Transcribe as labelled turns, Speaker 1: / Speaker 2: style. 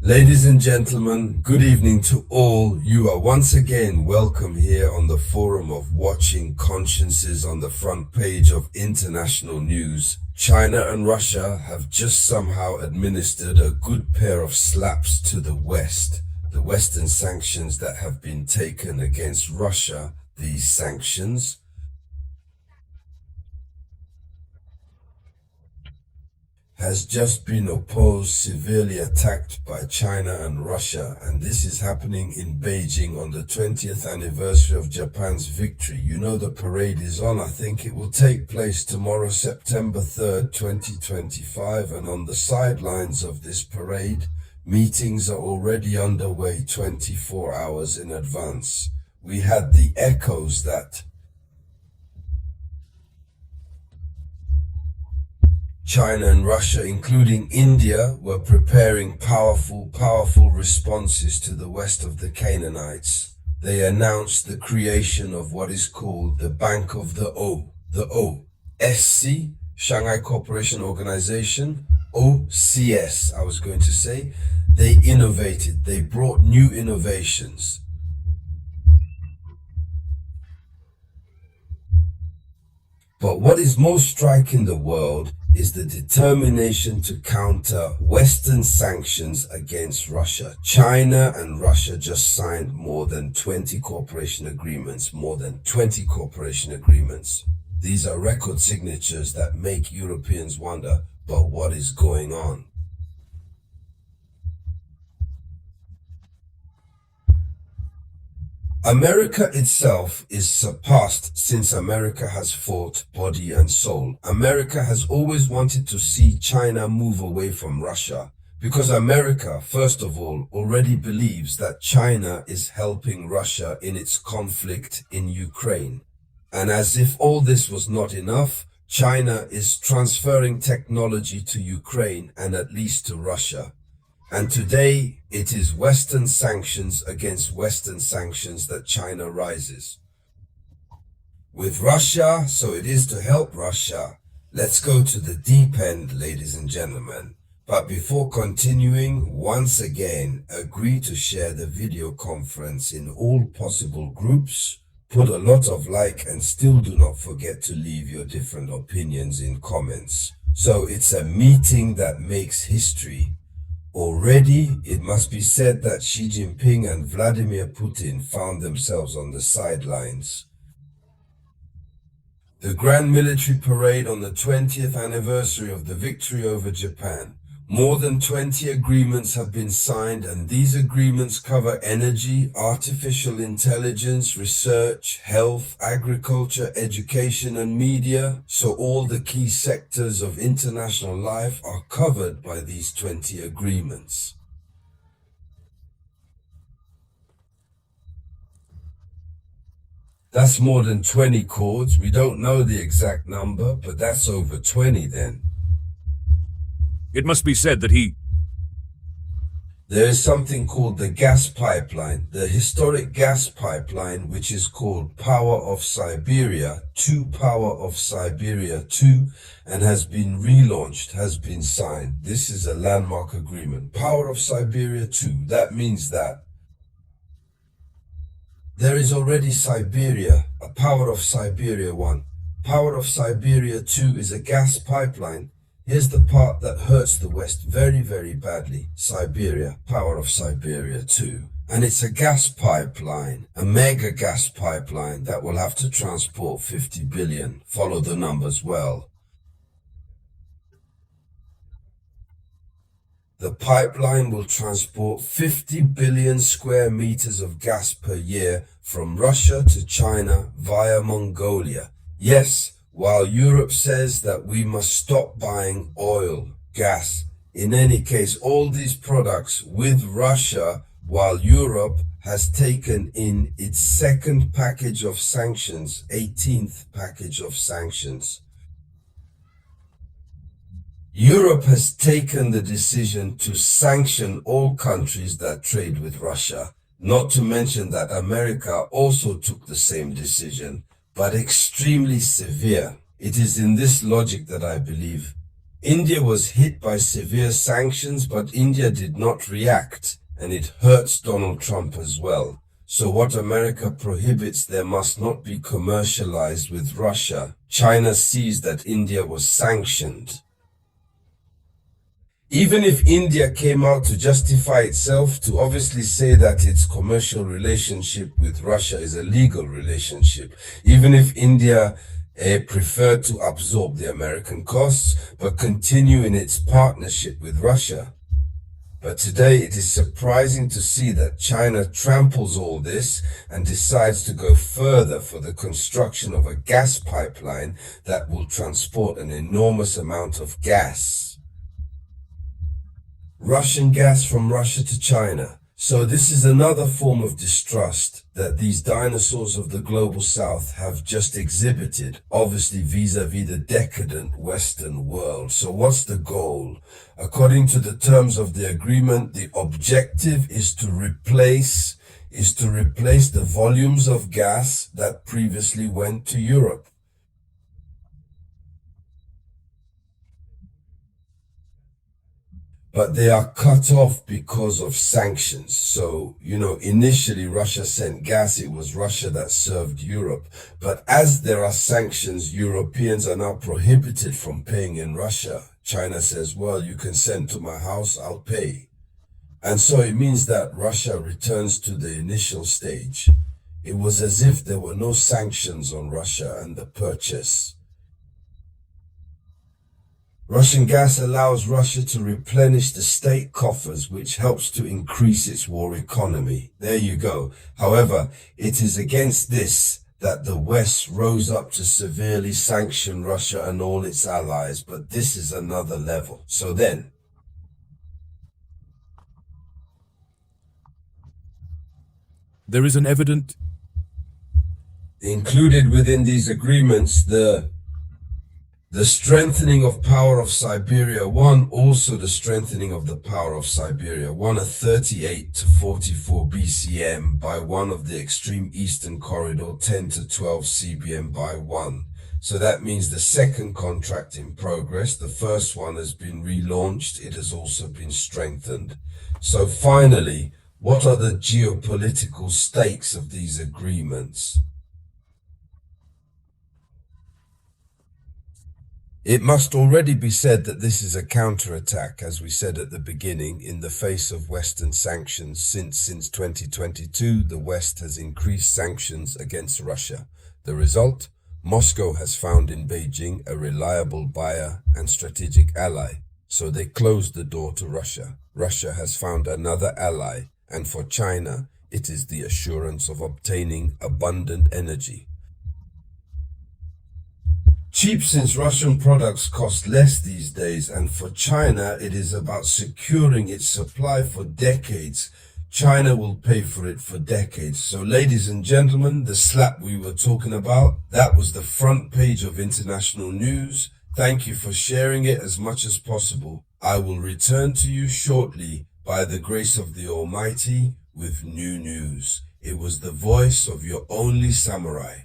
Speaker 1: Ladies and gentlemen, good evening to all. You are once again welcome here on the forum of watching consciences on the front page of international news. China and Russia have just somehow administered a good pair of slaps to the West. The Western sanctions that have been taken against Russia, these sanctions has just been opposed, severely attacked by China and Russia, and this is happening in Beijing on the 20th anniversary of Japan's victory. You know the parade is on. I think it will take place tomorrow, September 3rd, 2025, and on the sidelines of this parade, meetings are already underway 24 hours in advance. We had the echoes that China and Russia, including India, were preparing powerful responses to the west of the Canaanites. They announced the creation of what is called the Bank of the OSC, Shanghai Cooperation Organization, OCS, I was going to say. They innovated, they brought new innovations. But what is most striking the world is the determination to counter Western sanctions against Russia. China and Russia just signed more than 20 cooperation agreements, These are record signatures that make Europeans wonder, but what is going on? America itself is surpassed since America has fought body and soul. America has always wanted to see China move away from Russia because America, first of all, already believes that China is helping Russia in its conflict in Ukraine. And as if all this was not enough, China is transferring technology to Ukraine and at least to Russia. And today, it is Western sanctions against Western sanctions that China rises. With Russia, so it is to help Russia. Let's go to the deep end, ladies and gentlemen. But before continuing, once again, agree to share the video conference in all possible groups. Put a lot of like and still do not forget to leave your different opinions in comments. So it's a meeting that makes history. Already, it must be said that Xi Jinping and Vladimir Putin found themselves on the sidelines. The Grand Military Parade on the 20th anniversary of the victory over Japan. More than 20 agreements have been signed, and these agreements cover energy, artificial intelligence, research, health, agriculture, education, and media. So all the key sectors of international life are covered by these 20 agreements. That's more than 20 chords. We don't know the exact number, but that's over 20 then.
Speaker 2: It must be said that
Speaker 1: There is something called the gas pipeline, the historic gas pipeline, which is called Power of Siberia 2, Power of Siberia 2, and has been relaunched, has been signed. This is a landmark agreement. Power of Siberia 2, that means that there is already Siberia, a Power of Siberia 1. Power of Siberia 2 is a gas pipeline. Here's the part that hurts the West very, very badly. Siberia, Power of Siberia 2. And it's a gas pipeline, a mega gas pipeline that will have to transport 50 billion. Follow the numbers well. The pipeline will transport 50 billion square meters of gas per year from Russia to China via Mongolia. Yes, while Europe says that we must stop buying oil, gas. In any case, all these products with Russia, while Europe has taken in its second package of sanctions, 18th package of sanctions. Europe has taken the decision to sanction all countries that trade with Russia, not to mention that America also took the same decision, but extremely severe. It is in this logic that I believe India was hit by severe sanctions, but India did not react, and it hurts Donald Trump as well. So what America prohibits there must not be commercialized with Russia. China sees that India was sanctioned. Even if India came out to justify itself, to obviously say that its commercial relationship with Russia is a legal relationship, even if India preferred to absorb the American costs, but continue in its partnership with Russia. But today it is surprising to see that China tramples all this and decides to go further for the construction of a gas pipeline that will transport an enormous amount of gas. Russian gas from Russia to China. So this is another form of distrust that these dinosaurs of the global south have just exhibited, obviously vis-a-vis the decadent Western world. So what's the goal? According to the terms of the agreement, the objective is to replace the volumes of gas that previously went to Europe. But they are cut off because of sanctions. So, initially Russia sent gas. It was Russia that served Europe. But as there are sanctions, Europeans are now prohibited from paying in Russia. China says, well, you can send to my house, I'll pay. And so it means that Russia returns to the initial stage. It was as if there were no sanctions on Russia and the purchase. Russian gas allows Russia to replenish the state coffers, which helps to increase its war economy. There you go. However, it is against this that the West rose up to severely sanction Russia and all its allies, but this is another level. So then,
Speaker 2: There is an evident...
Speaker 1: included within these agreements, the strengthening of power of Siberia 1, also the strengthening of the power of Siberia 1 at 38 to 44 BCM by 1 of the extreme eastern corridor 10 to 12 CBM by 1. So that means the second contract in progress, the first one has been relaunched, it has also been strengthened. So finally, what are the geopolitical stakes of these agreements? It must already be said that this is a counterattack, as we said at the beginning, in the face of Western sanctions. Since 2022, the West has increased sanctions against Russia. The result? Moscow has found in Beijing a reliable buyer and strategic ally, so they closed the door to Russia. Russia has found another ally, and for China, it is the assurance of obtaining abundant energy. Cheap, since Russian products cost less these days, and for China it is about securing its supply for decades. China will pay for it for decades. So ladies and gentlemen, the slap we were talking about, that was the front page of international news. Thank you for sharing it as much as possible. I will return to you shortly by the grace of the Almighty with new news. It was the voice of your only samurai.